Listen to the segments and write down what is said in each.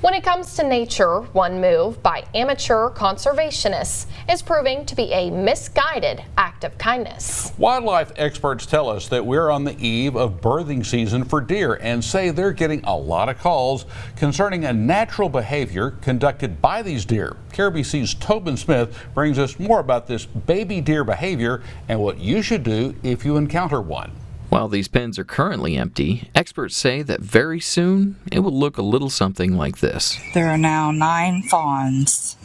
When it comes to nature, one move by amateur conservationists is proving to be a misguided act of kindness. Wildlife experts tell us that we're on the eve of birthing season for deer and say they're getting a lot of calls concerning a natural behavior conducted by these deer. KRBC's Tobin Smith brings us more about this baby deer behavior and what you should do if you encounter one. While these pens are currently empty, experts say that very soon it will look a little something like this. There are now 9 fawns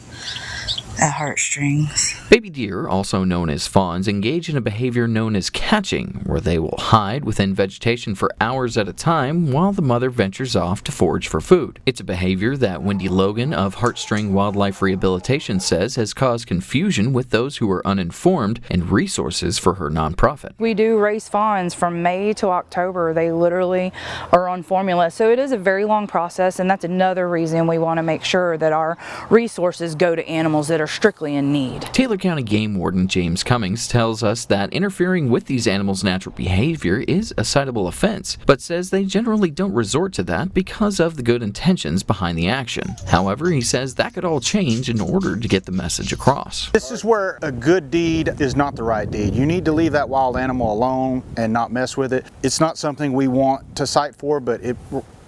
at heartstrings. Baby deer, also known as fawns, engage in a behavior known as catching, where they will hide within vegetation for hours at a time while the mother ventures off to forage for food. It's a behavior that Wendy Logan of Heartstring Wildlife Rehabilitation says has caused confusion with those who are uninformed and resources for her nonprofit. We do raise fawns from May to October. They literally are on formula, so it is a very long process, and that's another reason we want to make sure that our resources go to animals that are strictly in need. Taylor County Game Warden James Cummings tells us that interfering with these animals' natural behavior is a citable offense, but says they generally don't resort to that because of the good intentions behind the action. However, he says that could all change in order to get the message across. This is where a good deed is not the right deed. You need to leave that wild animal alone and not mess with it. It's not something we want to cite for, but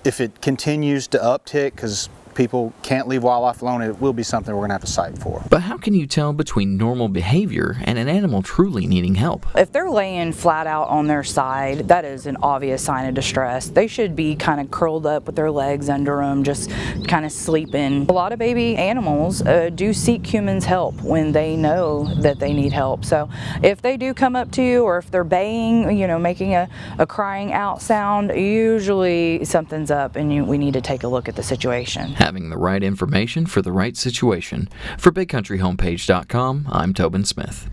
if it continues to uptick, because people can't leave wildlife alone, it will be something we're going to have to cite for. But how can you tell between normal behavior and an animal truly needing help? If they're laying flat out on their side, that is an obvious sign of distress. They should be kind of curled up with their legs under them, just kind of sleeping. A lot of baby animals do seek humans' help when they know that they need help. So if they do come up to you, or if they're baying, making a crying out sound, usually something's up and we need to take a look at the situation. Having the right information for the right situation. For BigCountryHomepage.com, I'm Tobin Smith.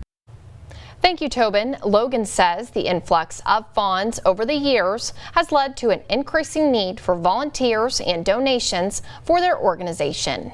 Thank you, Tobin. Logan says the influx of fawns over the years has led to an increasing need for volunteers and donations for their organization.